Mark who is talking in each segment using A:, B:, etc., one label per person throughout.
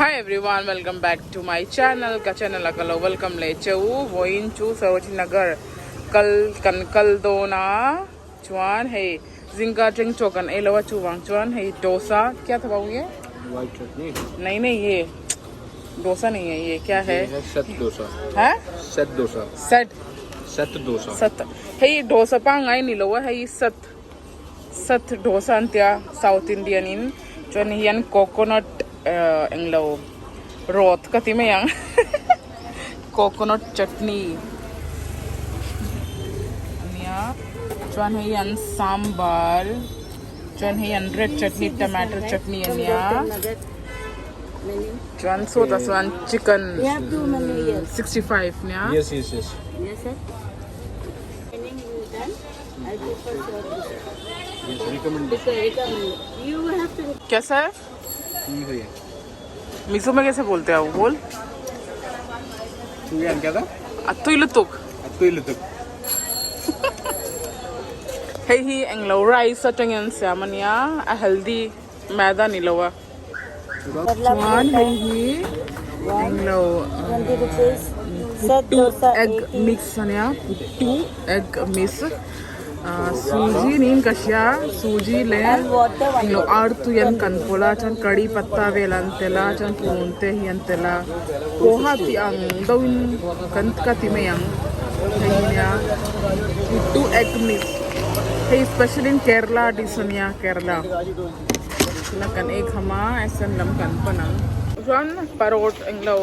A: Hi everyone, welcome back to my channel. Ka channel akalo welcome le chau Vawiin chu Sarojini nagar kal do na chuan hey zinga cheng chokan elawa chu wang chuan hey dosa क्या था बाबू ये
B: white चटनी
A: नहीं ये डोसा नहीं है ये क्या है
B: सेट डोसा
A: है
B: सेट डोसा सेट डोसा
A: सत है ये डोसा पांग आई नहीं लोवा है ये सत डोसा अंत्या साउथ इंडियन इन chuan hian coconut englo rot kati me yang coconut chutney nia chuan hian sambar chuan hian red chutney tomato chutney nia chuan so das one chicken 65 nia
B: yes sir
C: I go for service.
B: yes recommend
C: You have to.
A: कैसा है
B: ठीक है
A: मिजो में कैसे बोलते हैं वो बोल
B: तू यार क्या था
A: अतुइलुतुक hey hi englo rice atangen samania a healthy maida nilowa chuan hey hi englo
C: 20 rupees. Set
A: two
C: dosa
A: egg
C: 80.
A: mix ania two egg mix सूजी नीन कशिया सूजी ले
C: And water 1
A: englo artu yan kanpola chan kadi patta velan tela chan punte hian tela poha ti ang dawin kan kati me yang hainya two egg mix hey special in Kerala disania Kerala na kan ek hama asan lam kan panang chuan parot englo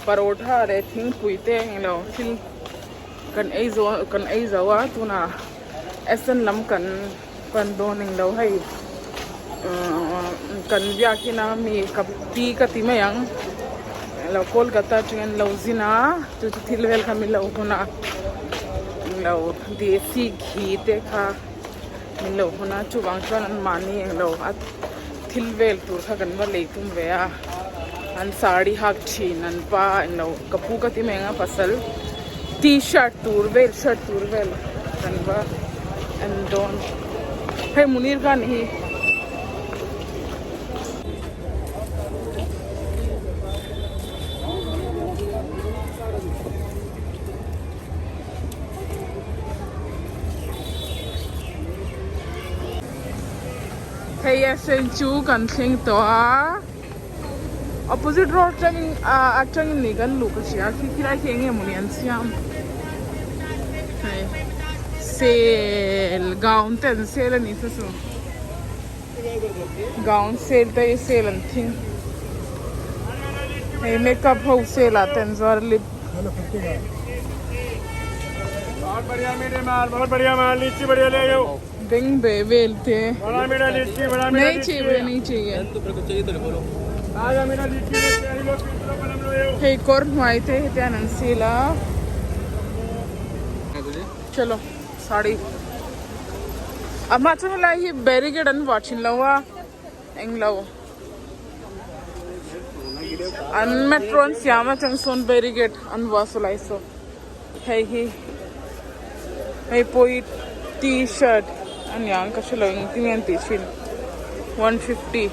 A: parotha re thing puite englo thil kan ei zawa tuna asan lam kan don englo hai kan vya kina mi kapi kati me yang lo Kolkata chen lo zina tu thilvel kami lo huna lo desi ghee te kha lo huna chuwang chuan an mani lo at thilvel tur kha kan ba leitum ve a an sari hak thin an pa lo kapu kati me nga pasal t-shirt turvel shirt turvel kan ba and don hey Munir ka nahi hey asen chu kan thing to a opposite road chang ni kan lu ka sia khi rai thenge munian siam hey sale gown ten sale ani so gown sale tai sale an thing hey makeup ho sale aten zar lip
B: बहुत बढ़िया माल लीची बढ़िया ले आओ
A: ding be velte
B: बड़ा मेरा लीची बड़ा
A: नहीं चाहिए
B: तो मेरे को चाहिए तो बोलो आजा मेरा लीची ले लो पलम लो
A: hey kor maite hetian an sila
B: तुझे
A: चलो साड़ी अम्मा चलो लाई ही बैरिकेड अन वाचिन लवा एंगलो अन matron Shyama चंगसोन barricade on वासुलाई so hey poi t-shirt an yang ka chalo ingtian tishin 150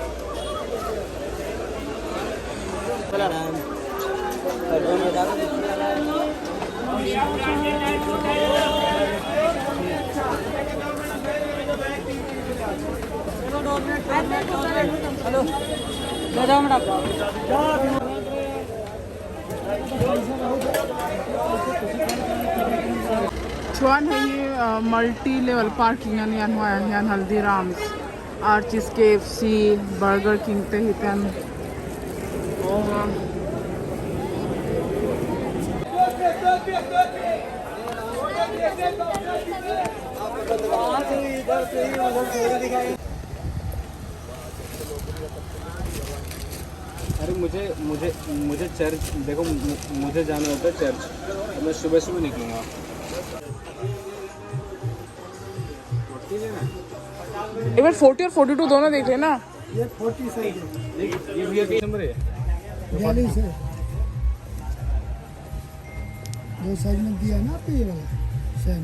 A: chuan hai multi level parking an yan hwa yan Haldiram's Archie's KFC Burger King te hitan
B: अरे मुझे church देखो मुझे जाना होता है church तो मैं सुबह निकलूंगा
A: एक बार 40 और 42 दोनों देख लेना
D: ये 40 साइज है
B: ये VIP नंबर है
D: दिल्ली से दो साइज में दिया ना आपको ये वाला सेम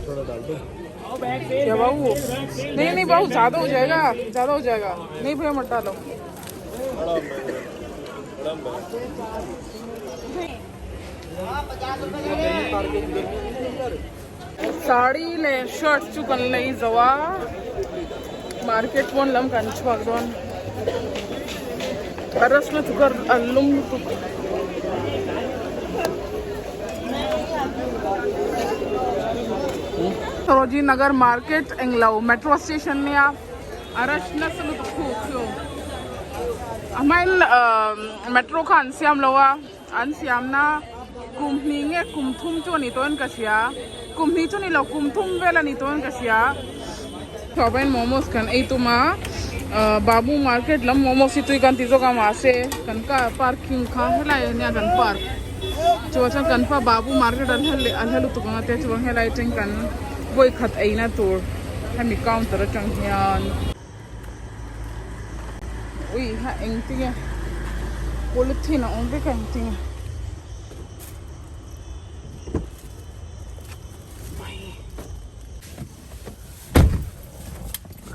B: थोड़ा डाल दो
A: क्या बाबू नहीं बाबू ज्यादा हो जाएगा नहीं भैया मत डालो साड़ी ले शर्ट चुकन नहीं जवा market one lump kan chuak don aras na tukar alum tuk Sarojini नगर मार्केट एंगलाउ मेट्रो स्टेशन ने आप अरश नस्ल तो हमारे मेट्रो का अंसियाम लवा अंसियाम ना कुम्हनींगे कुम्थुम तो नहीं तो इनका सिया कुम्हनी तो नहीं लो कुम्थुम वेला नहीं तो इनका Siya Vawiin momos kan itu ma babu market lam momos itu ikan tizo ka mase kan ka parking kha hela nya kan park chuacha kan pa babu market alhelu tu kan te chuang hela ting kan boy khat aina tur hemi counter chang hian ui ha eng tinga polythene on be kan tinga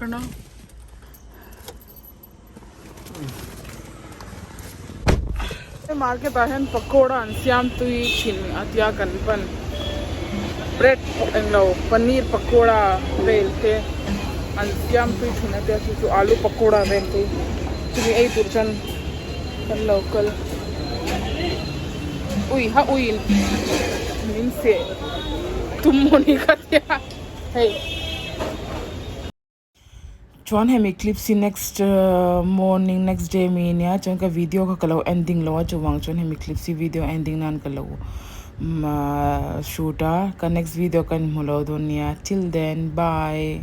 A: करना market आहन पकोड़ा अंसियाम तुई छिन Atiya कनपन bread एंगलो paneer pakora rail के अंसियाम तुई छिन अतिया चु आलू pakora rail तुई तुई ए तुरचन कल लोकल उई हा उई मीन से तुम मोनी का क्या है चौन है मैं क्लिप सी नेक्स्ट मॉर्निंग नेक्स्ट डे में निया चौन का वीडियो का कलो एंडिंग लवा जो वांग चौन है मैं क्लिप सी वीडियो एंडिंग नान कलो शूटा का नेक्स्ट वीडियो का मुलो दुनिया टिल देन बाय